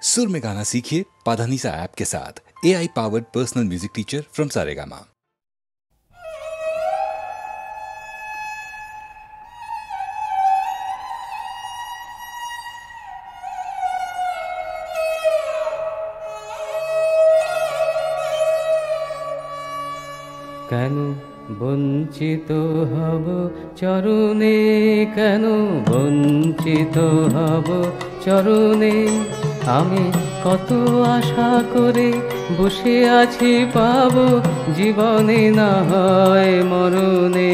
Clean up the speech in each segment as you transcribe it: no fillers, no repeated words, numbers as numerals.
सुर में गाना सीखिए पाधानीसा ऐप के साथ। AI powered personal music teacher from Saregama. কেন বঞ্চিত হব চরণে, কেন বঞ্চিত হব চরণে, আমি কত আশা করে বসে আছি পাব জীবনে না হয় মরণে,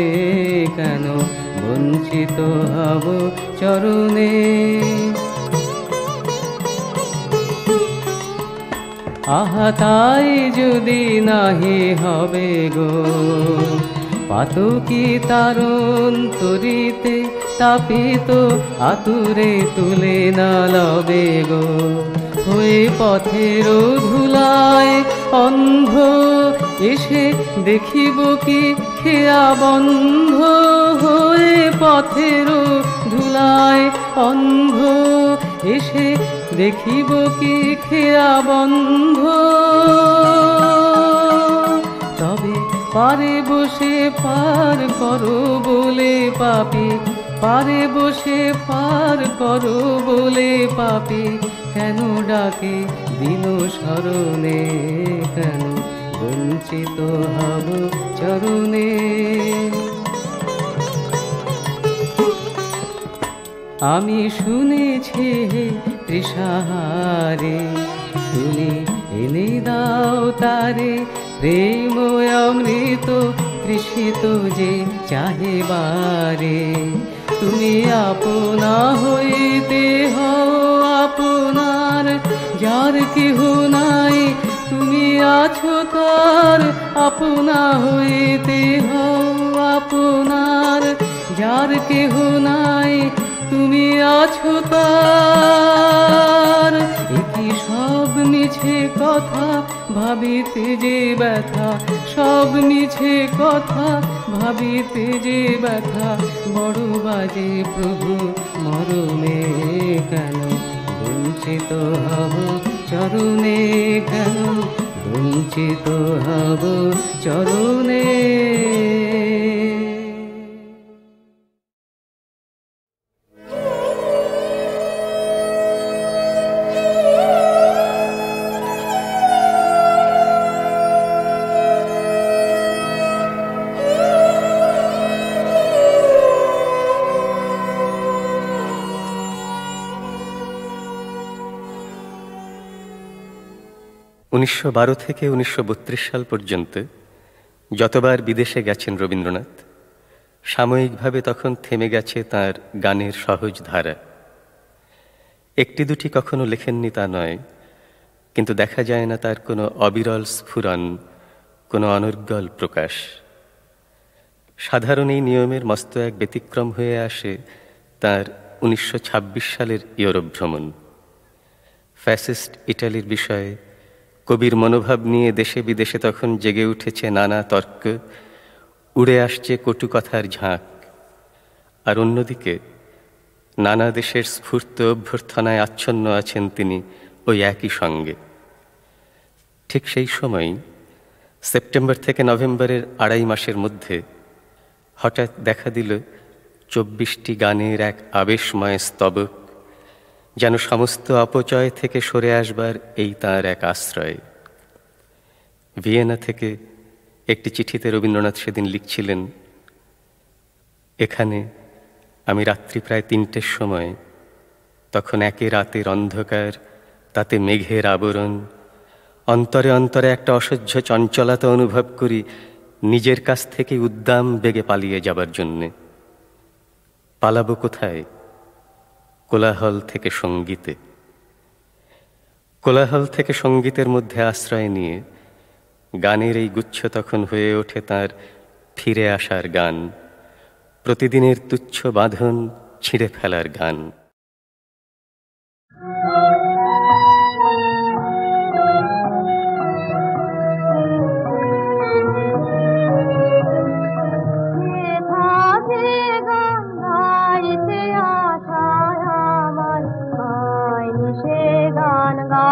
কেন বঞ্চিত হব চরণে। আহা তাই যদি নাহি হবে গো পাতকি তারণ তরিতে, তাপিত আতুরে তুলে না লবে গো, হয়ে পথের ধুলায় অন্ধ এসে দেখিব কি খেয়া বন্ধ, হয়ে পথের ধুলায় অন্ধ এসে দেখিব কি খেয়া বন্ধ, তবে পারে বসে পার করো বলে পাপী, পারে বসে পার করো বলে পাপী, কেন ডাকে দিন স্মরণে, কেন বঞ্চিত হব চরণে। আমি শুনেছি তৃষাহারে তুমি এনে দাও তারে, প্রেম অমৃত তৃষিত যে চাহে বারে, তুমি আপনা হইতে হও আপনার, যার কেহ নাই তুমি আছো তার, আপনা হইতে হও আপনার, যার কেহ নাই তুমি আছো তার। একই সব মিছে কথা ভাবিতে যে ব্যথা, সব মিছে কথা ভাবিতে যে ব্যথা, বড় বাজে প্রভু মরণে, কেন বঞ্চিত হব চরণে, কেন বঞ্চিত হব চরণে। 1912 থেকে 1932 সাল পর্যন্ত যতবার বিদেশে গেছেন রবীন্দ্রনাথ, সাময়িকভাবে তখন থেমে গেছে তার গানের সহজ ধারা। একটি দুটি কখনো লেখেননি তা নয়, কিন্তু দেখা যায় না তার কোনো অবিরল স্ফুরণ, কোনো অনর্গল প্রকাশ। সাধারণ এই নিয়মের মস্ত এক ব্যতিক্রম হয়ে আসে তার 1926 সালের ইউরোপ ভ্রমণ। ফ্যাসিস্ট ইটালির বিষয়ে কবির মনোভাব নিয়ে দেশে বিদেশে তখন জেগে উঠেছে নানা তর্ক, উড়ে আসছে কটু কথার ঝাঁক। আর অন্যদিকে নানা দেশের স্ফূর্ত অভ্যর্থনায় আচ্ছন্ন আছেন তিনি ওই একই সঙ্গে। ঠিক সেই সময়ই সেপ্টেম্বর থেকে নভেম্বরের 2.5 মাসের মধ্যে হঠাৎ দেখা দিল 24টি গানের এক আবেশময় স্তবক, যেন সমস্ত অপচয় থেকে সরে আসবার এই তাঁর এক আশ্রয়। ভিয়েনা থেকে একটি চিঠিতে রবীন্দ্রনাথ সেদিন লিখছিলেন, এখানে আমি রাত্রি প্রায় 3টের সময়, তখন একে রাতের অন্ধকার, তাতে মেঘের আবরণ, অন্তরে অন্তরে একটা অসহ্য চঞ্চলতা অনুভব করি নিজের কাছ থেকে উদ্দাম বেগে পালিয়ে যাবার জন্যে। পালাবো কোথায়? কোলাহল থেকে সঙ্গীতে। কোলাহল থেকে সঙ্গীতের মধ্যে আশ্রয় নিয়ে গানের এই গুচ্ছ তখন হয়ে ওঠে তার ফিরে আসার গান, প্রতিদিনের তুচ্ছ বাঁধন ছিঁড়ে ফেলার গান। গান গা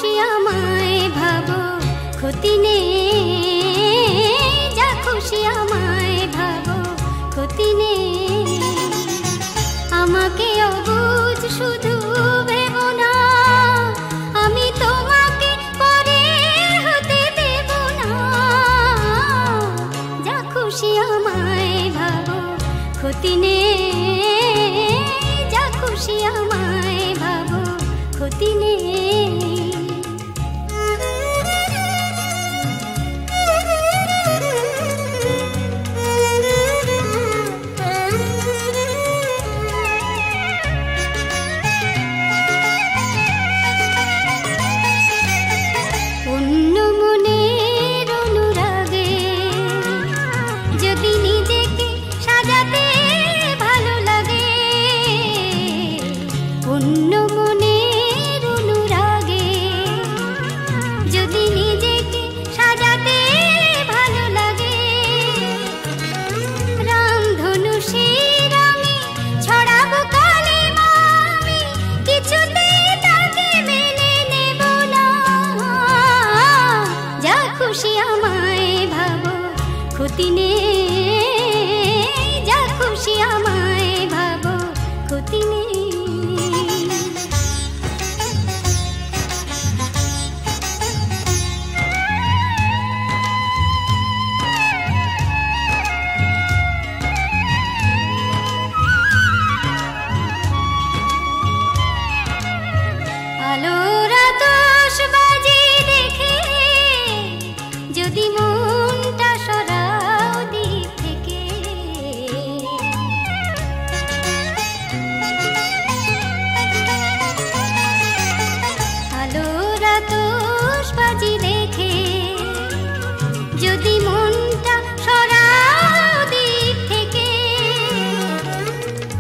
খুশি আমায় ভাবো ক্ষতি নেই, যা খুশি আমায় ভাবো ক্ষতি নেই। আমাকে অবুঝ শুধু ভেবো না, আমি তোমাকে পরে হতে দেব না। যা খুশি আমায় ভাবো ক্ষতি নেই, যা খুশি আমায় ভাবো ক্ষতি নেই। ক্ষতি নেই, যা খুশি আমায় ভাবো ক্ষতি নেই। আলোর আতশবাজি দেখে যদি মনটা সরাও দিক থেকে, আলোর আতশবাজি দেখে যদি মনটা সরাও দিক থেকে,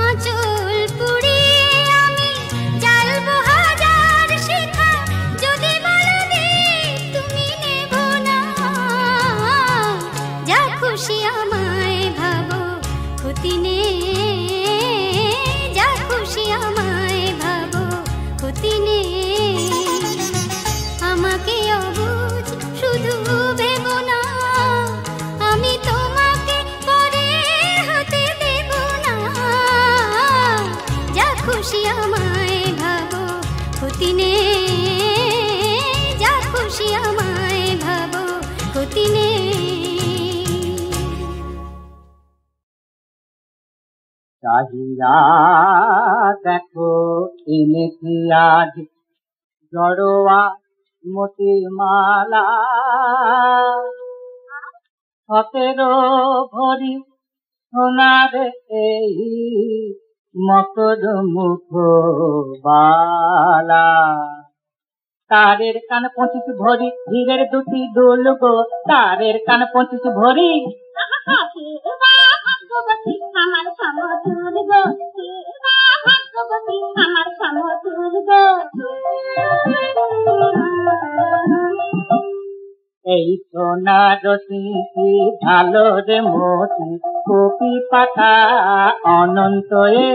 আঁচল পুড়িয়ে আমি জ্বালবো হাজার শিখা, যদি বলো দীপ তুমি নেব না। যা খুশি আমায় ভাবো ক্ষতি নেই, যা খুশি আমায় ভাবো ক্ষতি নেই। আমাকে অবুঝ শুধু ভেবো না, আমি তোমাকে পরে হতে দেব না। যা খুশি আমায় ভাবো ক্ষতি নেই, যা খুশি আমায় ভাবো ক্ষতি নেই। চাহিয়া দেখো এনেছি আজ জড়োয়া মতির মালা, 17 ভরি সোনার এই মকর মুখবালা। তারের কান 25 ভরি হীরের দুটি দুল গো, তারের কান 25 ভরি। ভাগ্যবতী আমার সমতুল গো, ভাগ্যবতী আমার সমতুল গো। এই সোনার সিঁথি ভালো রে মতি, কপি পাতা অনন্ত এ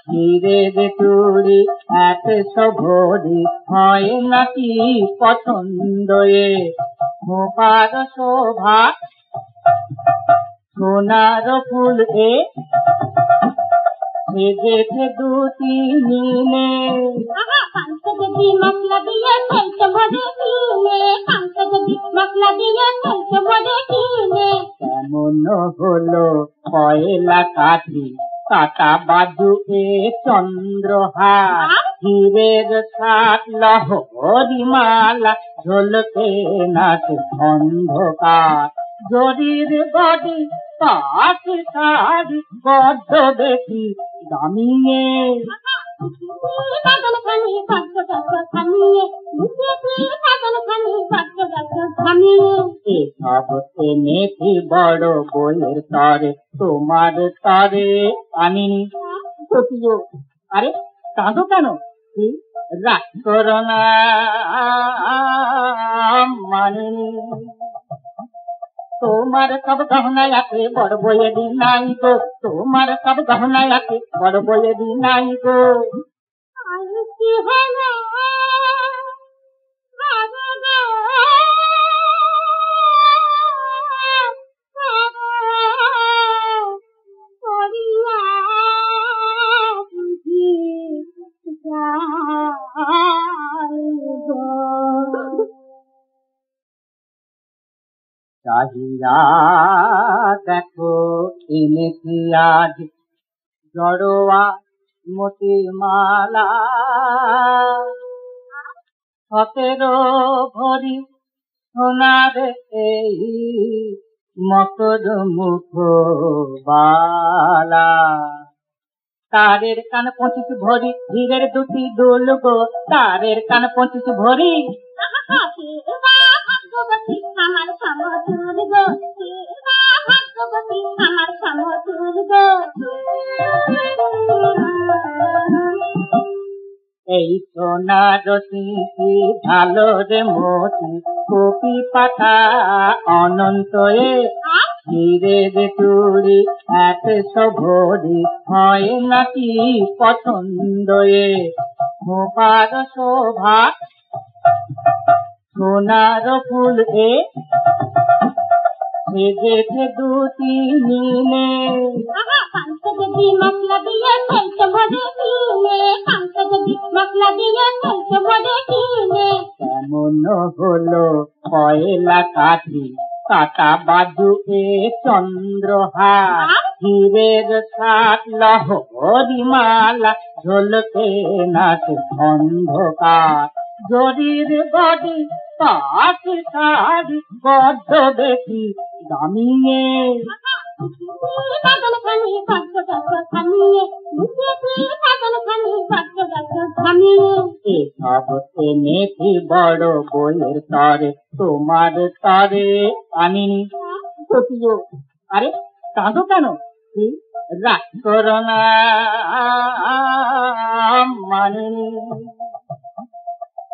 হীরের চুড়ি 100 ভরি, হয় নাকি পছন্দ এ। খোপার শোভা সোনার ফুল এ সেজেছে দুটি মিলে। কাঁচা যদি মশলা দিয়ে ফেলতে ভরে কিনে, কাঁচা যদি মশলা দিয়ে ফেলতে ভরে কিনে। কেমন হলো কয়লা কাঠি কাটা বাজু এ চন্দ্রহার, হীরের 7 লহরি মালা ঝলকে নাচে অন্ধকার। জরির বডি পাখি শাড়ি বড্ড বেশি দামিয়ে, এসব এনেছি বড় বইয়ের তরে, তোমার তরে আনিনি। সত্যিও আরে কাঁদো কেন, রাগ করো না মানিনি। তোমার সব গহনা আছে বড় বইয়ে দি নাই গো, তোমার সব গহনা আছে বড় বইয়ে দি নাই গো। কি হলো চাহিয়া দেখো এনেছি আজ জড়োয়া মতির মালা, 17 ভরি সোনার এই মকর মুখ বালা। তারের কান 25 ভরি, হীরের 2টি দুল গো, তারের কান 25 ভরি। ভাগ্যবতী আমার সমতুল গো, ভাগ্যবতী আমার সমতুল গো। এই সোনার সিঁথি ভালো রে মতি, কপি পাতা অনন্ত এ হীরের চুড়ি 100 ভরি, হয় নাকি পছন্দ এ? খোপার শোভা সোনার ফুল এ সেজেছে 2টি মিলে। পাঁচটি মশলা দিয়ে ফেলতে ভরে কিনে, পাঁচটি মশলা দিয়ে ফেলতে ভরে কিনে। কেমন হলো কয়লা কাঠি, কাটা বাজু এ চন্দ্রহার, হীরের 7 লহরি মালা, ঝলকে নাচে অন্ধকার। জরির বডি পাশে শাড়ি বড্ড বেশি দামিয়ে। পাগল খানি পাগল গাছ থামিয়ে, পাগল খানি পাগল গাছ থামিয়ে। এসব এনেছি বড় বইয়ের তরে, তোমার তরে আনিনি। সত্যিও আরে কাঁদো কেন? কি রাগ করো না মানিনি।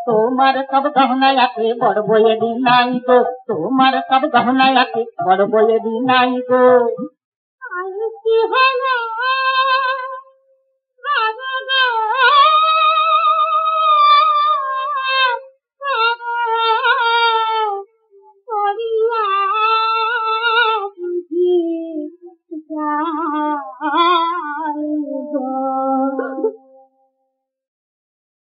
তোমার সব গহনা আছে বড় বইয়ে দি নাই গো, তোমার সব গহনা আছে বড় বইয়ে দি নাই গো। আর কি হলো